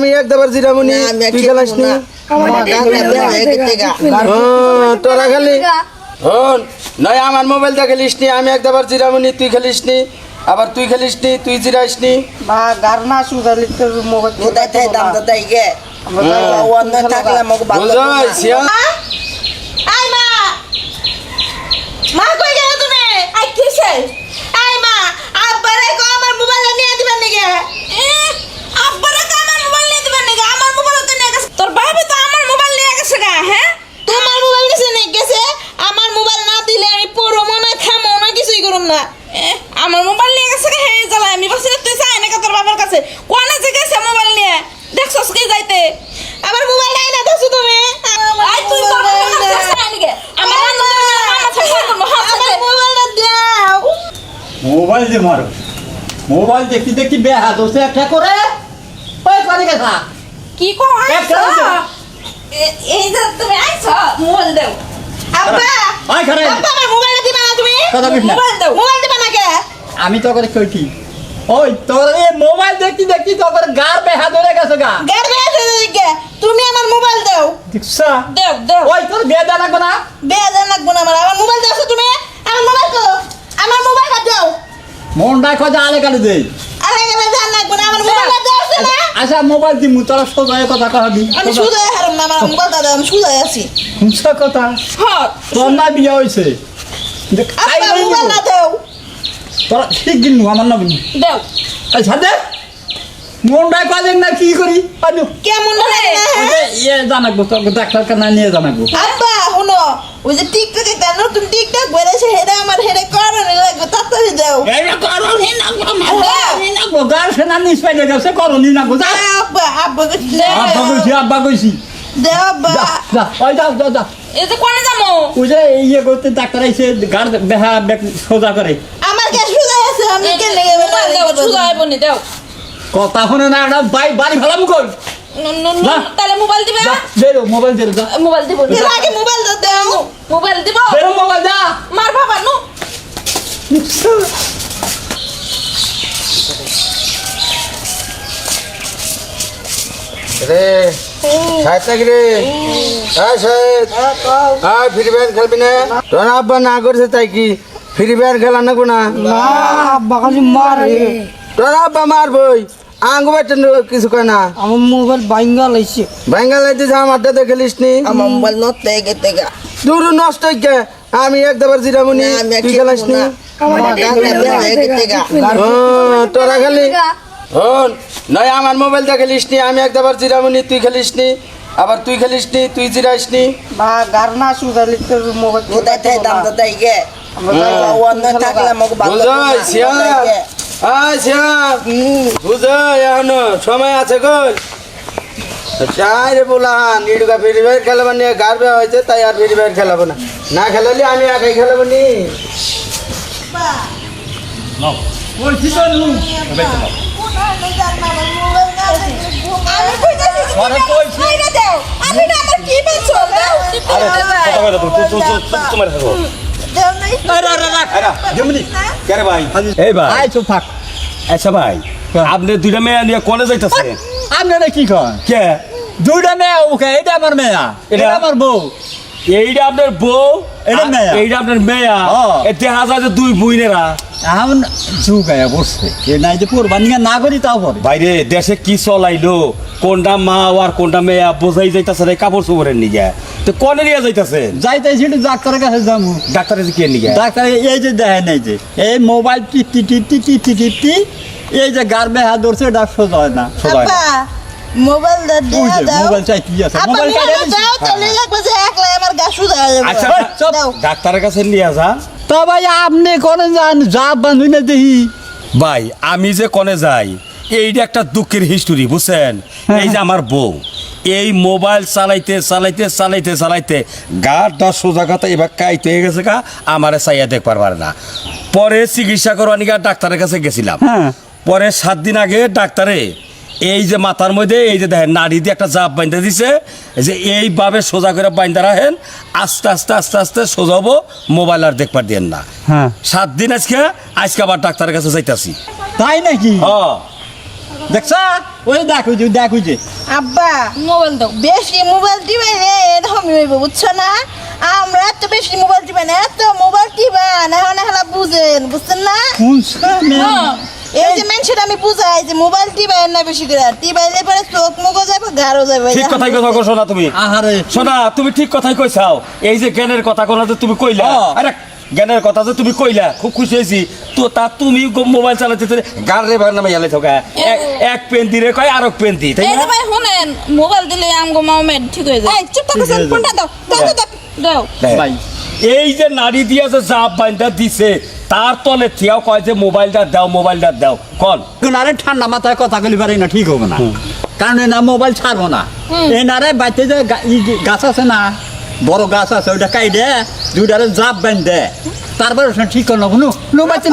আমি একবার জিরামুনি তুই খেলাস নি তোরা খালি নয় আমার মোবাইলটা খেলিস নি আমি একবার জিরামুনি তুই খেলিস নি আবার তুই খেলিস নি তুই জিরাইস নি বা গারনা সুদালি তোর মোবাইল কোথায় থেকে দাম দাদাই গে অন্য থাকলে মোক বুঝাই সিয়া আই মা মা কই গেল তুমি আই কিসে আই মা আব্বারে কো আমার মোবাইল নিয়ে দিবেন নাকি আব্বারে কো আমার মোবাইল নিয়ে দিবেন নাকি আমার মোবাইল তো নিয়ে গেছে তোর ভাবি তো আমার মোবাইল নিয়ে গেছে গা হ্যাঁ তোমার মোবাইল নিয়ে নিয়ে গেছে আমার মোবাইল না দিলে আমি পুরো মনে খামো না কিছুই করুম না আমার মোবাইল নিয়ে গেছে হে জ্বালা আমি বসে তুই চাই না তোর বাবার কাছে কোনে যে গেছে মোবাইল নিয়ে দেখছস কি যাইতে আমার মোবাইল নাই না দেখছো তুমি আই তুই তোর মোবাইল দে মারো মোবাইল দেখি দেখি বেহাত হচ্ছে একটা করে ওই করে গেছা কি কো এই যে তুমি আইছো মোবাইল দাও আব্বা আই খারে আব্বা আমার মোবাইল দিবা না তুমি কথা কইছ না। মোবাইল দাও মোবাইল দিবা না কে আমি তো করে কইছি ওই তোর এই মোবাইল দেখি দেখি তো করে গার বেহাত হয়ে গেছে গা গাড়ি আছে দিকে তুমি আমার মোবাইল দাও দেখছা দাও দাও ওই তোর বেদা লাগবে না বেজান লাগবো না আমার মোবাইল দাও তুমি আমার মোবাইল কো আমার মোবাইল দাও মনটা খোঁজা আলে কাটে দে আরে গেলে জান লাগবো না আমার মোবাইল দাও না আচ্ছা মোবাইল দিমু তোরা সোজা কথা কহবি আমি সুদাই হারাম না আমার মোবাইল দাও আমি সুদাই আছি শুনছা কথা হ্যাঁ তোর না বিয়া হইছে খাই আব্বা নাই মোবাইল না দাও তোরা ঠিক দিন আমার না বলি দাও আচ্ছা দে মনটা কদিন না কি করি আনু কেমন লাগে না হ্যাঁ? ইয়ে জানাকবো তোর ডাক্তার কানা নিয়ে জানাকবো আব্বা শুনো ওই যে টিকটকে কেন তুমি টিকটক বেড়েছে হেডে আমার হেডে করণে লাগবে তাড়াতাড়ি দাও গার সেনা নিস পাইলে গেছে করনি না গো যা আব্বা আব্বা আব্বা কইছি দাও আব্বা যা ওই যাও যাও যা এই যে কোনে যাবো ওই যে ইয়ে করতে ডাক্তার আইছে গার বেহা সোজা করে আমার কাছে সুদাই আছে আমি কেন নেবে দাও সুদাই বনি দাও কথা শুনে না একটা বাড়ি ফেলাম কই না। তাহলে মোবাইল দিবা যা বেরো মোবাইল দে যা মোবাইল দিব এর আগে মোবাইল দাও মোবাইল দিব বেরো মোবাইল যা মার বাবা নো রে সাহেব নাকি রে হ্যাঁ সাহেব হ্যাঁ ফ্রি ফায়ার খেলবি না তোর আব্বা না করছে তাই কি ফ্রি ফায়ার খেলা না কোনা আব্বা খালি মারে তোর আব্বা মারবই আঙ্গু বেটেন কিছু কয় না আমার মোবাইল বাইঙ্গা লাইছে বেঙ্গাল দিছে আমারটা তো খেলিস নি আমার মোবাইল নতে গেতে গা দূর নষ্ট কে আমি একবার জিরামুনি তুই খেলাস নি গেতে গা তোরা খালি নয় আমার মোবাইলটা খেলিস নি আমি একবার জিরামুনি তুই খেলিস নি আবার তুই খেলিস নি তুই জিরাইস নি বা গারনা সুদালি তোর মোবাইল কোথায় থেকে দাম দাদাই গে অন্য থাকলে মোক বুঝাই সিয়া আয় সিয়া বুঝাই এখনো সময় আছে কই চাই রে বলান ইডুকা ফ্রি ফায়ার খেলাবো নিয়ে গাড়বে হয়েছে তাই আর ফ্রি ফায়ার খেলাবো না না খেলালে আমি একাই খেলাবো নি ওই কি তো নু আমি কইতাছি আরে কইছি কইরা দাও আমি না আমার কি বলছো দাও তোমার থাকো দাও নাই জমিনি কেরে ভাই এই ভাই আই চুপ থাক আচ্ছা ভাই আপনি দুইটা মেয়ে নিয়ে কোনে যাইতাছে আপনারা কি কন কে দুইটা মেয়ে ওকে এটা আমার মেয়া এটা আমার বউ এইটা আপনার বউ এটা মেয়া। এইটা আপনার মেয়া ও। এতে হাজার দুই বুইনেরা এখন চুকায়া বসছে এ নাই যে কোরবানি না করি তাও করে বাইরে দেশে কি চলাইলো কোনটা মা আর কোনটা মেয়া বোঝাই যাইতাছে রে কাপড় চোপড়ের নিগে তো কোনে নিয়ে যাইতাছে যাইতেছি একটু ডাক্তারের কাছে যাবো ডাক্তারের কে নিগে ডাক্তার এই যে দেখেন এই যে এই মোবাইল টিপটি টিপটি টিপটি টিপটি এই যে গার্বে হাত ধরছে এটা সোজা হয় না সোজা হয় না। আপা মোবাইল দাও ওই যে দাও মোবাইল চাই কি আছে আপা মোবাইল কাটে দিছি। দাও তাহলে লাগবে যে একলা আমার গা সুদা আচ্ছা ওই, চুপ। দাও ডাক্তারের কাছে নিয়ে যা তা ভাই আপনি কোনে যান যা বান্ধবী না দেখি ভাই আমি যে কোনে যাই এইটা একটা দুঃখের হিস্টোরি বুঝছেন এই যে আমার বউ এই মোবাইল চালাইতে চালাইতে চালাইতে চালাইতে গাটা সোজা কথা এবার কাইতে হয়ে গেছে গা আমারে চাইয়া দেখ পারবার না পরে চিকিৎসা করবানি গা ডাক্তারের কাছে গেছিলাম হ্যাঁ। পরে 7 দিন আগে ডাক্তারে এই যে মাথার মধ্যে এই যে দেখেন নাড়ি দিয়ে একটা জাপ বাইন্ধে দিছে যে এইভাবে সোজা করে বাইন্ধা রাখেন আস্তে আস্তে আস্তে আস্তে সোজা হবো মোবাইল আর দেখবার দেন না হ্যাঁ 7 দিন আজকে আবার ডাক্তারের কাছে যাইতাছি তাই নাকি হ্যাঁ দেখছা ওই দেখো যে আব্বা মোবাইল দাও বেশি মোবাইল দিবে রে এরকম হইব বুঝছো না আমরা এত বেশি মোবাইল দিবে না এত মোবাইল দিবা না না হেলা বুঝছেন না এই যে মেনশন আমি বুঝাই যে মোবাইল টিবাই না বেশি করে টিবাইলে পরে চোখ মুখো যাবে গাঢ় যাবে ঠিক কথাই কথা কইছো না তুমি আহারে শোনা তুমি ঠিক কথাই কইছাও এই যে জ্ঞানের কথা কোনা যে তুমি কইলা আরে জ্ঞানের কথা যে তুমি কইলা খুব খুশি হয়েছি তো তা তুমি মোবাইল চালাতে গার রে ভাগ নামে গেলে থাকা এক পেন দিরে কয় আর এক পেন দি তাই এই না ভাই শুনেন মোবাইল দিলে আমগো মামের ঠিক হয়ে যায় এই চুপ থাকুন ফোনটা দাও দাও ভাই এই যে নারী দিয়া যে জাপ বাইন্দা দিছে তার তলে থিয়াও কয় যে মোবাইলটা দাও কোন আরে ঠান্ডা মাথায় কথা বলি পারি না ঠিক হবে না কারণ এ না মোবাইল ছাড়বো না এই নারে বাইতে যে গাছ আছে না বড় গাছ আছে ওইটা কাইডে দুইটারে জাপ বাইন দে তারপরে ঠিক করলো কোনো বাইতে